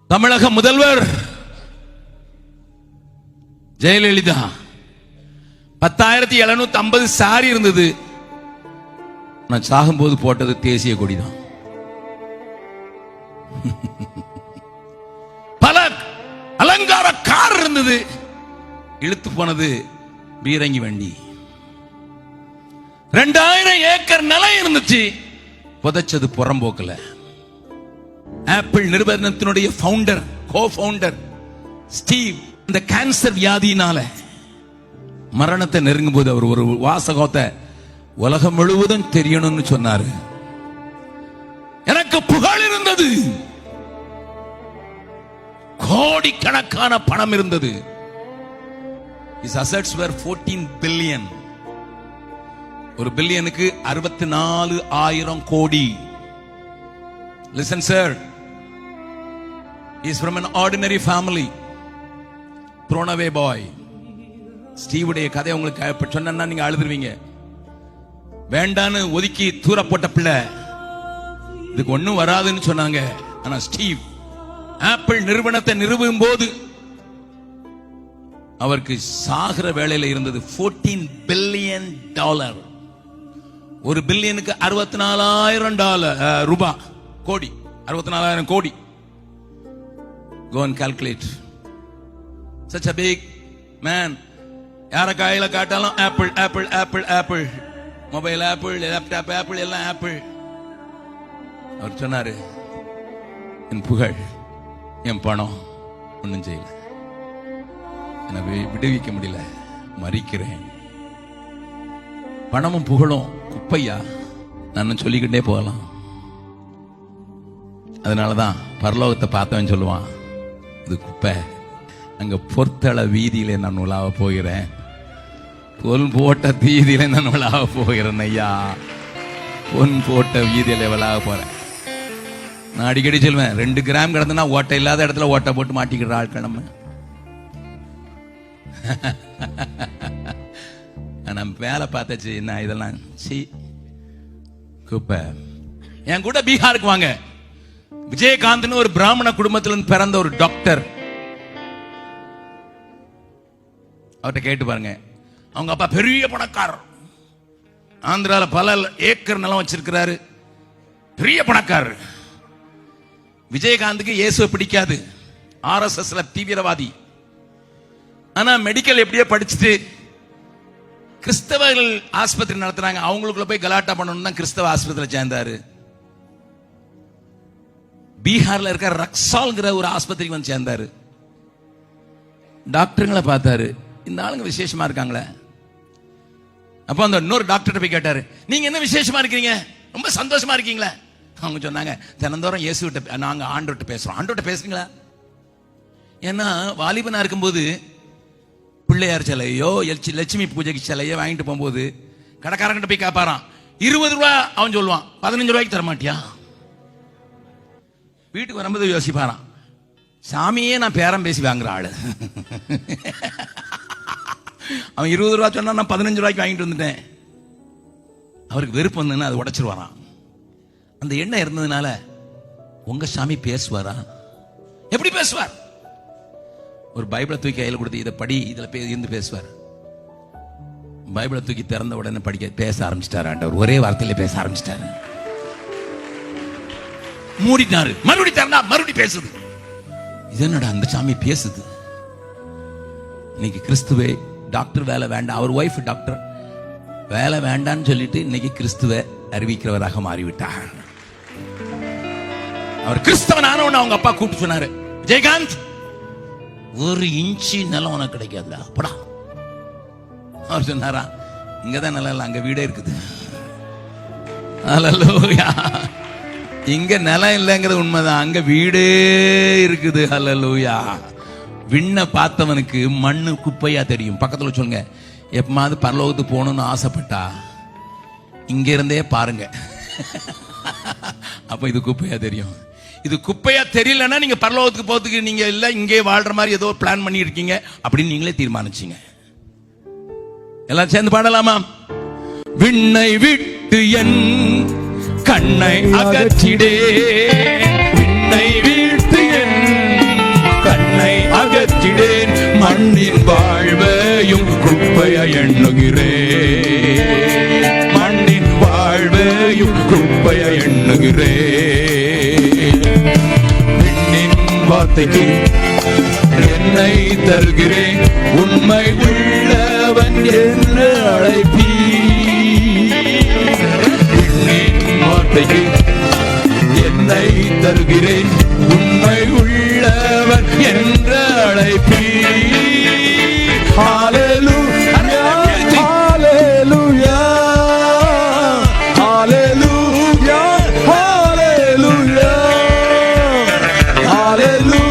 தமிழக முதல்வர் ஜெயலலிதா 10,750 சாரி இருந்தது. நான் சாகும்போது போட்டது தேசிய கொடிதான். பல அலங்கார கார் இருந்தது, இழுத்து போனது பீரங்கி வண்டி. 2000 ஏக்கர் நிலம் இருந்துச்சு, புதைச்சது புறம்போக்கல. ஆப்பிள் நிறுவனத்தினுடைய ஃபவுண்டர், கோ-ஃபவுண்டர் ஸ்டீவ் இந்த கேன்சர் வியாதியினால மரணத்தை நெருங்கும் போது அவர் ஒரு வாசகத்தை உலகம் முழுவதும் தெரியணும்னு சொன்னாரு. எனக்கு புகழ் இருந்தது, கோடிக்கணக்கான பணம் இருந்தது. His assets were 14 billion. ஒரு பில்லியனுக்கு 64,000 கோடி. Listen sir, he is from an ordinary family, thrown away boy. ஸ்டீவுடைய கதை உங்களுக்கு சொன்னா நீங்க அழுதுருவீங்க. வேண்டான்னு ஒதுக்கி தூர போட்ட பிள்ளை, இதுக்கு ஒண்ணும் வராதுன்னு சொன்னாங்க. ஆனா ஸ்டீவ் ஆப்பிள் நிறுவனத்தை நிறுவும் போது அவருக்கு சாகிற வேளையில இருந்தது $14 billion. ஒரு பில்லியனுக்கு 64,000 ரூபாய், கோடி, 64,000 கோடி. Go and calculate. Such a big man. யார கையில காட்டாலும் Apple Apple Apple Apple, mobile Apple, laptop Apple, எல்லாம் ஆப்பிள். அவர் சொன்னாரு, என் புகழ், என் பணம் ஒன்னும் செய்யல, எனக்கு விடுவிக்க முடியல, மறிக்கிறேன். பணமும் புகழும் குப்பையா, நான் சொல்லிக்கிட்டே போகலாம். அதனாலதான் பரலோகத்தை பார்த்தவன் சொல்லுவான், இது குப்பை, அங்க பொற்தள வீதியில நான் உலாவ போகிறேன், பொன் போட்ட வீதியில நான் உலாவ போகிறேன் ஐயா, பொன் போட்ட வீதியில விளாக போறேன். நான் அடிக்கடி சொல்வேன், 2 கிராம் கிடந்தனா ஓட்டை இல்லாத இடத்துல ஓட்டை போட்டு மாட்டிக்கிற ஆட்கள் நம்ம. நம்ம வேலை பார்த்தாச்சு, என்ன இதெல்லாம் சி குப்பை. என் கூட பீகாருக்கு வாங்க. விஜயகாந்த் ஒரு பிராமண குடும்பத்திலிருந்து பிறந்த ஒரு டாக்டர். அவர்கிட்ட கேட்டு பாருங்க, அவங்க அப்பா பெரிய பணக்காரர், ஆந்திரால பல ஏக்கர் நிலம் வச்சிருக்கிறாரு, பெரிய பணக்காரர். விஜயகாந்துக்கு இயேசுவை பிடிக்காது, RSSல தீவிரவாதி. ஆனா மெடிக்கல் எப்படியோ படிச்சுட்டு கிறிஸ்தவர்கள் ஆஸ்பத்திரி நடத்துறாங்க, அவங்களுக்குள்ள போய் கலாட்டா பண்ணணும் தான் கிறிஸ்தவ ஆஸ்பத்திரியில் சேர்ந்தாரு. பீகார்ல இருக்க ரக்ஸால்ங்கிற ஒரு ஆஸ்பத்திரிக்கு வந்து சேர்ந்தாரு. டாக்டருங்களை பார்த்தாரு, இந்த ஆளுங்க விசேஷமா இருக்காங்களே. அப்ப அந்த இன்னொரு டாக்டர் போய் கேட்டாரு, நீங்க என்ன விசேஷமா இருக்கீங்க, ரொம்ப சந்தோஷமா இருக்கீங்களா? அவங்க சொன்னாங்க, தினந்தோறும் இயேசுவிட்ட நாங்க ஆண்டவர்கிட்ட பேசுறோம். ஆண்டவர்கிட்ட பேசுறீங்களா? ஏன்னா வாலிபனா இருக்கும்போது பிள்ளையார் சிலையோ லட்சுமி பூஜைக்கு சிலையோ வாங்கிட்டு போகும்போது கடைக்காரங்கிட்ட போய் கேட்பாராம், 20 ரூபா. அவன் சொல்லுவான், 15 ரூபாய்க்கு தரமாட்டியா? வீட்டுக்கு வரும்போது யோசிப்பாராம், சாமியே நான் பேரம் பேசி வாங்குற ஆளு. அவன் 20 ரூபா சொன்னா நான் 15 ரூபாய்க்கு வாங்கிட்டு வந்துட்டேன். அவருக்கு வெறுப்பு வந்ததுன்னா அதை உடைச்சிருவாராம். அந்த எண்ணம் இருந்ததுனால, உங்க சாமி பேசுவாரா? எப்படி பேசுவார்? ஒரு பைபிளை தூக்கி கையில் கொடுத்து, இதை படி, இதுல இருந்து பேசுவார். பைபிளை தூக்கி திறந்த உடனே பேச ஆரம்பிச்சிட்டாரு. ஆண்டவர் ஒரே வார்த்தையில பேச ஆரம்பிச்சிட்டாரு. மூடிட்டாரு, மறுபடி திறந்தா மறுபடி பேசுது. இது என்னடா, அந்த சாமி பேசுது. இன்னைக்கு கிறிஸ்துவே டாக்டர் வேலை வேண்டாம், அவர் ஒய்ஃப் டாக்டர் வேலை வேண்டான்னு சொல்லிட்டு இன்னைக்கு கிறிஸ்துவ அறிவிக்கிறவராக மாறிவிட்டார். அவர் கிறிஸ்தவன் ஆனவன அவங்க அப்பா கூப்பிட்டு சொன்னாரு, விஜயகாந்த், 1 இன்ச்சு நிலம் உனக்கு கிடைக்காதுடா, போடா. அவர் சொன்னாரா, இங்கதான் நிலம் இல்லை, அங்க வீடே இருக்குது. அல்லேலூயா. இங்க நிலம் இல்லைங்கிறது உண்மைதான், அங்க வீடே இருக்குது. அல்லேலூயா. விண்ண பார்த்தவனுக்கு மண்ணு குப்பையா தெரியும். பக்கத்துல சொல்லுங்க, எப்பமாவது பரலோகத்துக்கு போகணும்னு ஆசைப்பட்டா இங்க இருந்தே பாருங்க, அப்ப இது குப்பையா தெரியும். இது குப்பையா தெரியலன்னா நீங்க பரலோகத்துக்கு போறதுக்கு நீங்க இல்ல, இங்கே வாழ்ற மாதிரி ஏதோ பிளான் பண்ணி இருக்கீங்க அப்படின்னு நீங்களே தீர்மானிச்சீங்க. எல்லாம் சேர்ந்து பாடலாமா? விண்ணை விட்டு என் கண்ணை அகற்றிடே, விண்ணை விட்டு என் எண்ணுகிறேன், மண்ணின் வாழ்வையும் குப்பைய எண்ணுகிறேன். பெண்ணின் வார்த்தைக்கு என்னை தருகிறேன், உண்மை உள்ளவன் என்று அழைப்பீ. பெண்ணின் வார்த்தைக்கு என்னை தருகிறேன், உண்மை உள்ளவன் என்று அழைப்பீ. ஹalleluya, ஹalleluya, ஹalleluya, ஹalleluya, ஹalleluya.